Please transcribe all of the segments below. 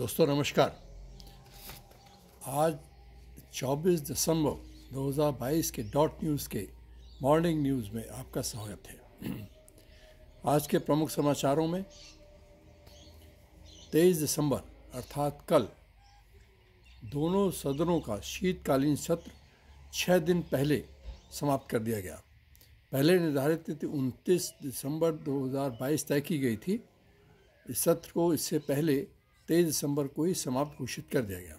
दोस्तों नमस्कार। आज 24 दिसंबर 2022 के डॉट न्यूज़ के मॉर्निंग न्यूज़ में आपका स्वागत है। आज के प्रमुख समाचारों में 23 दिसंबर अर्थात कल दोनों सदनों का शीतकालीन सत्र 6 दिन पहले समाप्त कर दिया गया। पहले निर्धारित तिथि 29 दिसंबर 2022 तय की गई थी। इस सत्र को इससे पहले 23 दिसंबर को ही समाप्त घोषित कर दिया गया।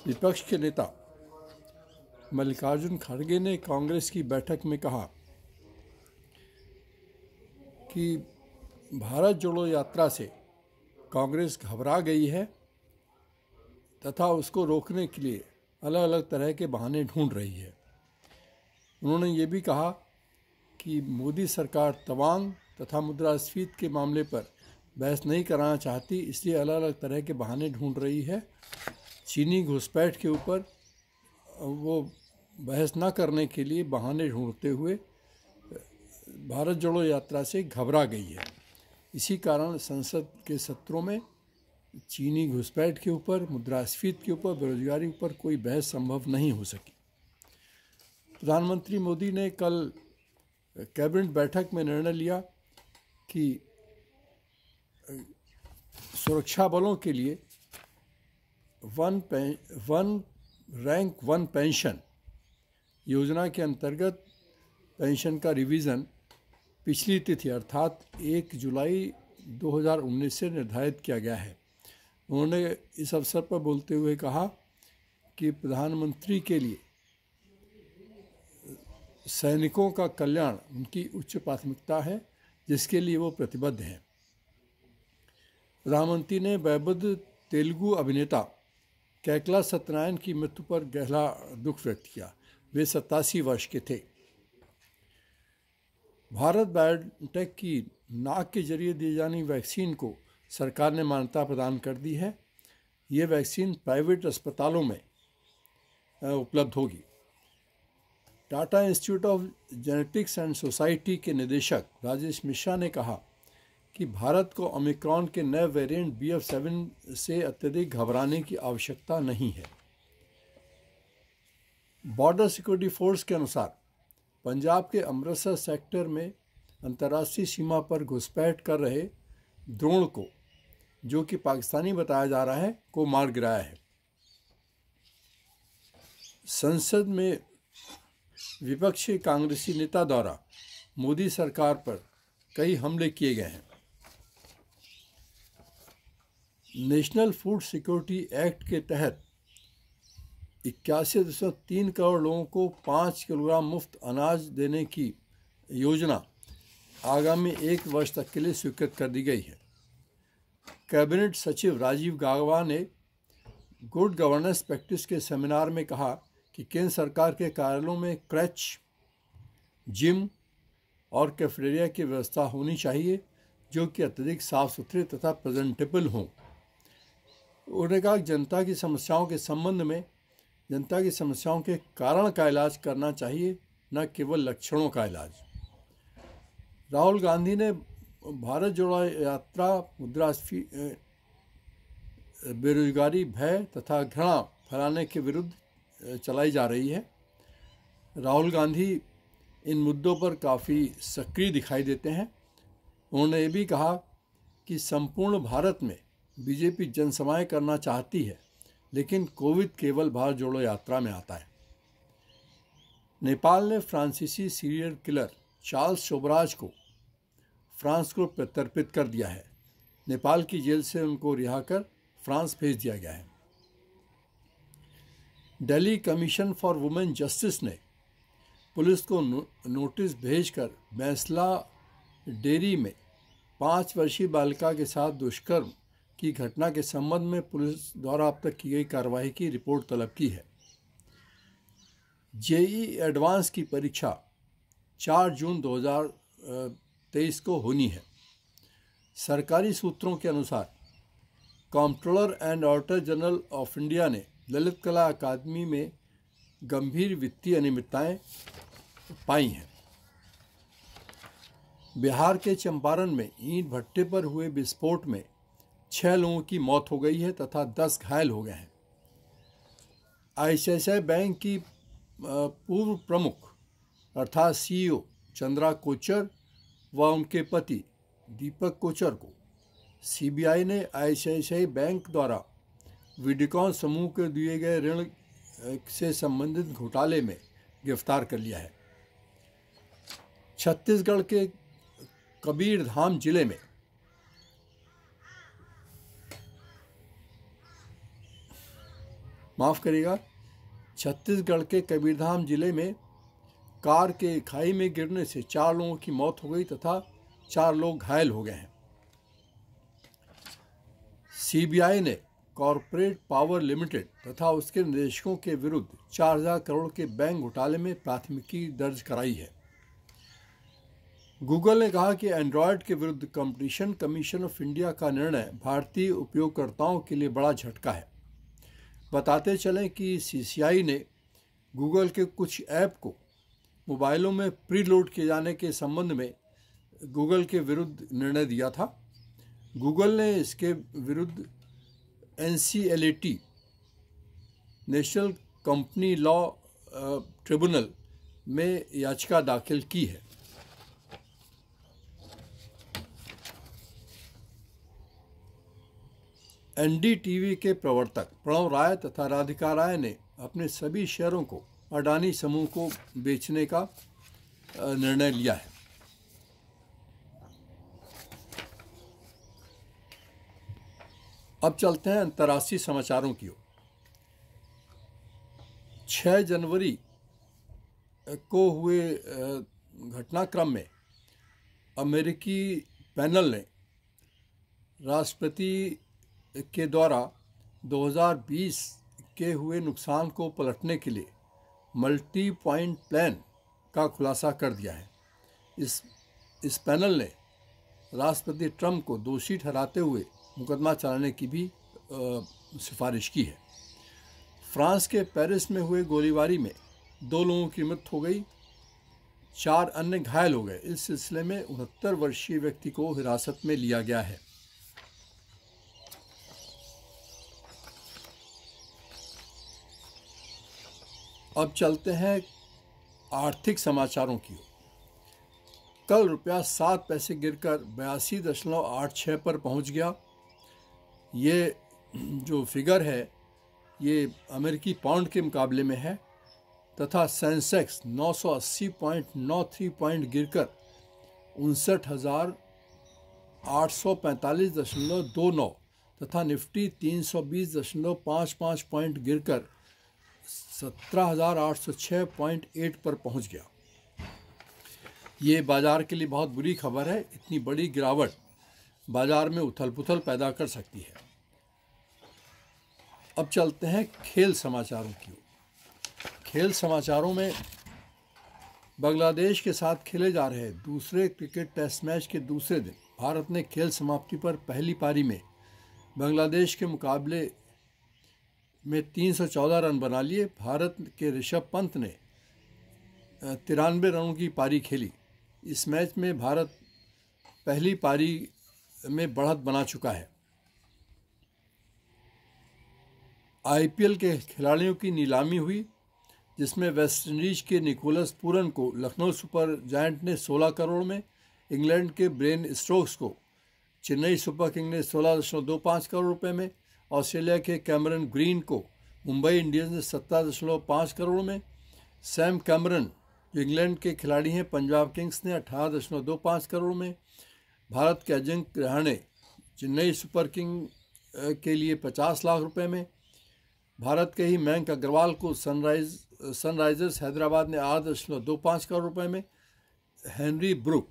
विपक्ष के नेता मल्लिकार्जुन खड़गे ने कांग्रेस की बैठक में कहा कि भारत जोड़ो यात्रा से कांग्रेस घबरा गई है तथा उसको रोकने के लिए अलग अलग तरह के बहाने ढूंढ रही है। उन्होंने ये भी कहा कि मोदी सरकार तवांग तथा मुद्रास्फीति के मामले पर बहस नहीं कराना चाहती, इसलिए अलग अलग तरह के बहाने ढूंढ रही है। चीनी घुसपैठ के ऊपर वो बहस न करने के लिए बहाने ढूंढते हुए भारत जोड़ो यात्रा से घबरा गई है। इसी कारण संसद के सत्रों में चीनी घुसपैठ के ऊपर, मुद्रास्फीति के ऊपर, बेरोजगारी ऊपर कोई बहस संभव नहीं हो सकी। प्रधानमंत्री मोदी ने कल कैबिनेट बैठक में निर्णय लिया कि सुरक्षा बलों के लिए वन रैंक वन पेंशन योजना के अंतर्गत पेंशन का रिवीजन पिछली तिथि अर्थात 1 जुलाई 2019 से निर्धारित किया गया है। उन्होंने इस अवसर पर बोलते हुए कहा कि प्रधानमंत्री के लिए सैनिकों का कल्याण उनकी उच्च प्राथमिकता है, जिसके लिए वो प्रतिबद्ध हैं। प्रधानमंत्री ने वयोवृद्ध तेलुगु अभिनेता कैकला सत्यनारायण की मृत्यु पर गहरा दुख व्यक्त किया। वे 87 वर्ष के थे। भारत बायोटेक की नाक के जरिए दी जाने वैक्सीन को सरकार ने मान्यता प्रदान कर दी है। ये वैक्सीन प्राइवेट अस्पतालों में उपलब्ध होगी। Tata institute of genetics and society के निदेशक राजेश मिश्रा ने कहा कि भारत को ओमिक्रॉन के नए वेरिएंट BF7 से अत्यधिक घबराने की आवश्यकता नहीं है। बॉर्डर सिक्योरिटी फोर्स के अनुसार पंजाब के अमृतसर सेक्टर में अंतर्राष्ट्रीय सीमा पर घुसपैठ कर रहे द्रोण को, जो कि पाकिस्तानी बताया जा रहा है, को मार गिराया है। संसद में विपक्षी कांग्रेसी नेता द्वारा मोदी सरकार पर कई हमले किए गए हैं। नेशनल फूड सिक्योरिटी एक्ट के तहत 81.3 करोड़ लोगों को 5 किलोग्राम मुफ्त अनाज देने की योजना आगामी 1 वर्ष तक के लिए स्वीकृत कर दी गई है। कैबिनेट सचिव राजीव गाबा ने गुड गवर्नेंस प्रैक्टिस के सेमिनार में कहा कि केंद्र सरकार के कार्यालयों में क्रैच, जिम और कैफेटेरिया की व्यवस्था होनी चाहिए, जो कि अत्यधिक साफ सुथरे तथा प्रेजेंटेबल हों। उन्होंने कहा कि जनता की समस्याओं के संबंध में जनता की समस्याओं के कारण का इलाज करना चाहिए, न केवल लक्षणों का इलाज। राहुल गांधी ने भारत जोड़ो यात्रा मुद्रास्फीति, बेरोजगारी, भय तथा घृणा फैलाने के विरुद्ध चलाई जा रही है। राहुल गांधी इन मुद्दों पर काफ़ी सक्रिय दिखाई देते हैं। उन्होंने ये भी कहा कि संपूर्ण भारत में बीजेपी जनसभाएं करना चाहती है, लेकिन कोविड केवल भारत जोड़ो यात्रा में आता है। नेपाल ने फ्रांसीसी सीरियल किलर चार्ल्स शोबराज को फ्रांस को प्रत्यर्पित कर दिया है। नेपाल की जेल से उनको रिहा कर फ्रांस भेज दिया गया है। Delhi commission for women justice ने पुलिस को नोटिस भेजकर बैसला डेयरी में 5 वर्षीय बालिका के साथ दुष्कर्म की घटना के संबंध में पुलिस द्वारा अब तक की गई कार्रवाई की रिपोर्ट तलब की है। जेईई एडवांस की परीक्षा 4 जून 2023 को होनी है। सरकारी सूत्रों के अनुसार controller and auditor general of India ने ललित कला अकादमी में गंभीर वित्तीय अनियमितताएं पाई हैं। बिहार के चंपारण में ईंट भट्टे पर हुए विस्फोट में 6 लोगों की मौत हो गई है तथा 10 घायल हो गए हैं। आईसीआईसीआई बैंक की पूर्व प्रमुख अर्थात सीईओ चंद्रा कोचर व उनके पति दीपक कोचर को सीबीआई ने आईसीआईसीआई बैंक द्वारा वीडिकॉन समूह को दिए गए ऋण से संबंधित घोटाले में गिरफ्तार कर लिया है। छत्तीसगढ़ के कबीरधाम जिले में छत्तीसगढ़ के कबीरधाम जिले में कार के खाई में गिरने से 4 लोगों की मौत हो गई तथा 4 लोग घायल हो गए हैं। सीबीआई ने कॉरपोरेट पावर लिमिटेड तथा उसके निदेशकों के विरुद्ध 4000 करोड़ के बैंक घोटाले में प्राथमिकी दर्ज कराई है। गूगल ने कहा कि एंड्रॉयड के विरुद्ध कंपटीशन कमीशन ऑफ इंडिया का निर्णय भारतीय उपयोगकर्ताओं के लिए बड़ा झटका है। बताते चलें कि सीसीआई ने गूगल के कुछ ऐप को मोबाइलों में प्रीलोड किए जाने के संबंध में गूगल के विरुद्ध निर्णय दिया था। गूगल ने इसके विरुद्ध NCLAT national company law tribunal में याचिका दाखिल की है। NDTV के प्रवर्तक प्रणव राय तथा राधिका राय ने अपने सभी शेयरों को अडानी समूह को बेचने का निर्णय लिया है। अब चलते हैं अंतर्राष्ट्रीय समाचारों की ओर। 6 जनवरी को हुए घटनाक्रम में अमेरिकी पैनल ने राष्ट्रपति के द्वारा 2020 के हुए नुकसान को पलटने के लिए मल्टी पॉइंट प्लान का खुलासा कर दिया है। इस पैनल ने राष्ट्रपति ट्रंप को दोषी ठहराते हुए मुकदमा चलाने की भी सिफारिश की है। फ्रांस के पेरिस में हुए गोलीबारी में 2 लोगों की मृत्यु हो गई, 4 अन्य घायल हो गए। इस सिलसिले में 69 वर्षीय व्यक्ति को हिरासत में लिया गया है। अब चलते हैं आर्थिक समाचारों की ओर। कल रुपया 7 पैसे गिरकर 82.86 पर पहुंच गया। ये जो फिगर है ये अमेरिकी पाउंड के मुकाबले में है तथा सेंसेक्स 980.93 पॉइंट गिरकर 59,845.29 तथा निफ्टी 320.55 पॉइंट गिरकर 17,806.8 पर पहुंच गया। ये बाजार के लिए बहुत बुरी खबर है। इतनी बड़ी गिरावट बाजार में उथल पुथल पैदा कर सकती है। अब चलते हैं खेल समाचारों की ओर। खेल समाचारों में बांग्लादेश के साथ खेले जा रहे दूसरे क्रिकेट टेस्ट मैच के दूसरे दिन भारत ने खेल समाप्ति पर पहली पारी में बांग्लादेश के मुकाबले में 314 रन बना लिए। भारत के ऋषभ पंत ने 93 रनों की पारी खेली। इस मैच में भारत पहली पारी में बढ़त बना चुका है। IPL के खिलाड़ियों की नीलामी हुई जिसमें वेस्टइंडीज के निकोलस पूरन को लखनऊ सुपर जायंट ने 16 करोड़ में, इंग्लैंड के ब्रेन स्टोक्स को चेन्नई सुपर किंग ने 16.25 करोड़ रुपए में, ऑस्ट्रेलिया के कैमरन ग्रीन को मुंबई इंडियंस ने 17.5 करोड़ में, सैम कैमरन जो इंग्लैंड के खिलाड़ी हैं पंजाब किंग्स ने 18.25 करोड़ में, भारत के अजिंक्य रहाणे चेन्नई सुपर किंग के लिए 50 लाख रुपए में, भारत के ही मयंक अग्रवाल को सनराइजर्स हैदराबाद ने 8.25 करोड़ रुपए में, हेनरी ब्रुक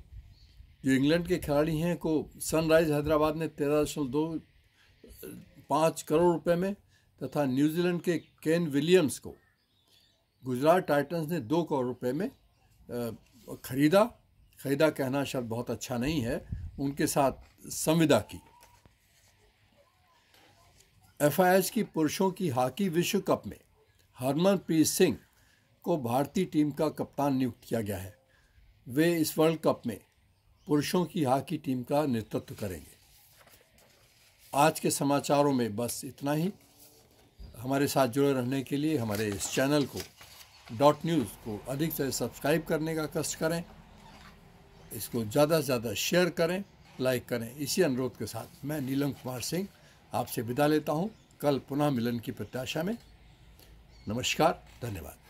जो इंग्लैंड के खिलाड़ी हैं को सनराइज हैदराबाद ने 13.25 करोड़ रुपए में तथा न्यूजीलैंड के केन विलियम्स को गुजरात टाइटंस ने 2 करोड़ रुपए में खरीदा कहना शब्द बहुत अच्छा नहीं है, उनके साथ संविदा की। FIH की पुरुषों की हॉकी विश्व कप में हरमनप्रीत सिंह को भारतीय टीम का कप्तान नियुक्त किया गया है। वे इस वर्ल्ड कप में पुरुषों की हॉकी टीम का नेतृत्व करेंगे। आज के समाचारों में बस इतना ही। हमारे साथ जुड़े रहने के लिए हमारे इस चैनल को .न्यूज़ को अधिक से सब्सक्राइब करने का कष्ट करें, इसको ज़्यादा से ज़्यादा शेयर करें, लाइक करें। इसी अनुरोध के साथ मैं नीलम कुमार सिंह आपसे विदा लेता हूं। कल पुनः मिलन की प्रत्याशा में। नमस्कार, धन्यवाद।